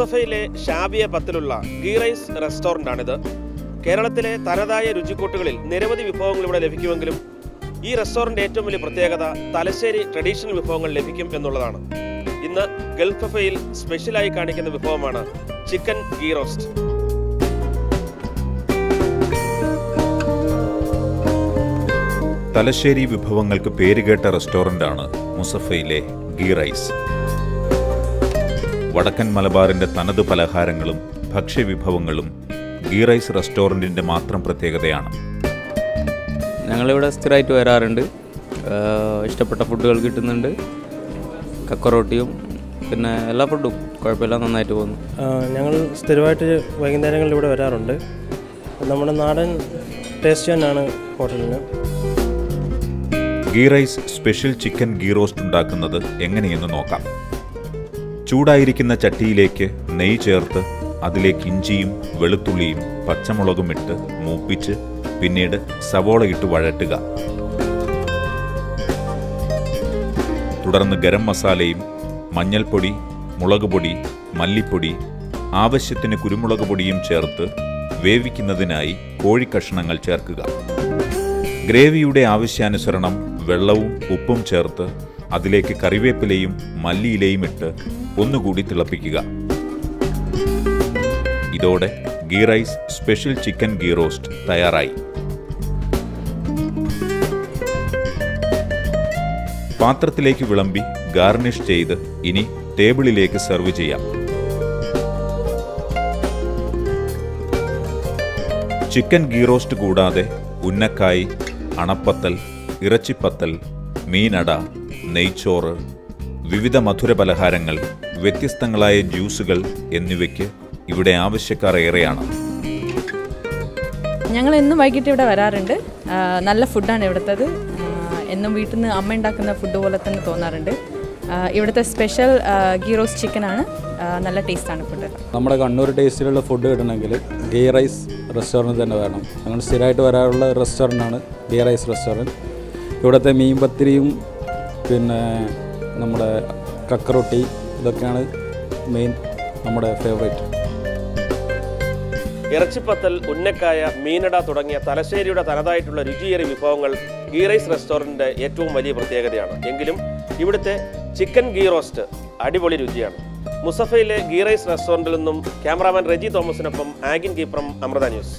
മുസഫയിലെ Shabiya പത്തിലുള്ള ghee rice റെസ്റ്റോറൻ്റാണിത്. കേരളത്തിലെ തനതായ രുചിക്കൂട്ടുകളിൽ നിരവധി വിഭവങ്ങൾ ഇവിടെ ലഭിക്കുമെങ്കിലും ഈ റെസ്റ്റോറൻ്റ് ഏറ്റവും വലിയ പ്രത്യേകത തലശ്ശേരി ട്രഡീഷണൽ വിഭവങ്ങൾ ലഭിക്കും എന്നുള്ളതാണ്. ഇന്ന് ഗൾഫ് കഫേയിൽ സ്പെഷ്യലായി കാണിക്കുന്ന വിഭവമാണ് ചിക്കൻ ഗീ റോസ്റ്റ്. തലശ്ശേരി വിഭവങ്ങൾക്ക് പേരുകേട്ട റെസ്റ്റോറൻ്റാണ് മുസഫയിലെ ഗീ റൈസ്. വടക്കൻ മലബാറിൻ്റെ തനത് പലഹാരങ്ങളും ഭക്ഷ്യവിഭവങ്ങളും ഗീ റൈസ് റെസ്റ്റോറൻറ്റിൻ്റെ മാത്രം പ്രത്യേകതയാണ്. ഞങ്ങളിവിടെ സ്ഥിരമായിട്ട് വരാറുണ്ട്. ഇഷ്ടപ്പെട്ട ഫുഡുകൾ കിട്ടുന്നുണ്ട്. കക്കറോട്ടിയും പിന്നെ എല്ലാ ഫുഡും കുഴപ്പമില്ല, നന്നായിട്ട് പോകുന്നു. ഞങ്ങൾ സ്ഥിരമായിട്ട് വൈകുന്നേരങ്ങളിൽ ഇവിടെ വരാറുണ്ട്. നമ്മുടെ നാടൻ ടേസ്റ്റ് തന്നെയാണ് ഹോട്ടലിന്. Ghee rice special chicken ghee roast ഉണ്ടാക്കുന്നത് എങ്ങനെയെന്ന് നോക്കാം. ചൂടായിരിക്കുന്ന ചട്ടിയിലേക്ക് നെയ്യ് ചേർത്ത് അതിലേക്ക് ഇഞ്ചിയും വെളുത്തുള്ളിയും പച്ചമുളകും ഇട്ട് മൂപ്പിച്ച് പിന്നീട് സവോള ഇട്ട് വഴറ്റുക. തുടർന്ന് ഗരം മസാലയും മഞ്ഞൾപ്പൊടി, മുളക് പൊടി, മല്ലിപ്പൊടി, ആവശ്യത്തിന് കുരുമുളക് പൊടിയും ചേർത്ത് വേവിക്കുന്നതിനായി കോഴിക്കഷണങ്ങൾ ചേർക്കുക. ഗ്രേവിയുടെ ആവശ്യാനുസരണം വെള്ളവും ഉപ്പും ചേർത്ത് അതിലേക്ക് കറിവേപ്പിലയും മല്ലിയിലയും ഇട്ട് ഒന്നുകൂടി തിളപ്പിക്കുക. ഇതോടെ ghee rice special chicken ghee roast തയ്യാറായി. പാത്രത്തിലേക്ക് വിളമ്പി ഗാർണിഷ് ചെയ്ത് ഇനി ടേബിളിലേക്ക് സെർവ് ചെയ്യാം. ചിക്കൻ ഗീ റോസ്റ്റ് കൂടാതെ ഉന്നക്കായ്, അണപ്പത്തൽ, ഇറച്ചിപ്പത്തൽ, മീനട, നെയ്ച്ചോറ്, വിവിധ മധുര പലഹാരങ്ങൾ, വ്യത്യസ്തങ്ങളായ ജ്യൂസുകൾ എന്നിവയ്ക്ക് ഇവിടെ ആവശ്യക്കാർ ഏറെയാണ്. ഞങ്ങൾ എന്നും വൈകിട്ട് ഇവിടെ വരാറുണ്ട്. നല്ല ഫുഡാണ് ഇവിടുത്തത്. എന്നും വീട്ടിൽ നിന്ന് അമ്മ ഉണ്ടാക്കുന്ന ഫുഡ് പോലെ തന്നെ തോന്നാറുണ്ട്. ഇവിടുത്തെ സ്പെഷ്യൽ ഗീ റോസ്റ്റ് ചിക്കനാണ്. നല്ല ടേസ്റ്റാണ് ഫുഡ്. നമ്മുടെ കണ്ണൂർ ടേസ്റ്റിലുള്ള ഫുഡ് കിട്ടണമെങ്കിൽ ഗീ റൈസ് റെസ്റ്റോറൻറ്റ് തന്നെ വേണം. ഞങ്ങൾ സ്ഥിരമായിട്ട് വരാറുള്ള റെസ്റ്റോറൻ്റാണ് ഗീ റൈസ് റെസ്റ്റോറൻറ്റ്. ഇവിടുത്തെ മീൻ പത്തിരിയും പിന്നെ നമ്മുടെ കക്കറൊട്ടി ഇതൊക്കെയാണ് മെയിൻ നമ്മുടെ ഫേവറേറ്റ്. ഇറച്ചിപ്പത്തൽ, ഉന്നക്കായ, മീനട തുടങ്ങിയ തലശ്ശേരിയുടെ തനതായിട്ടുള്ള രുചിയേറിയ വിഭവങ്ങൾ ഗീ റൈസ് റെസ്റ്റോറൻറ്റിൻ്റെ ഏറ്റവും വലിയ പ്രത്യേകതയാണ്. എങ്കിലും ഇവിടുത്തെ ചിക്കൻ ഗീ റോസ്റ്റ് അടിപൊളി രുചിയാണ്. മുസഫയിലെ ഗീ റൈസ് റെസ്റ്റോറൻറ്റിൽ നിന്നും ക്യാമറാമാൻ റെജി തോമസിനൊപ്പം ആഗിൻ കീപ്രം, അമൃത ന്യൂസ്.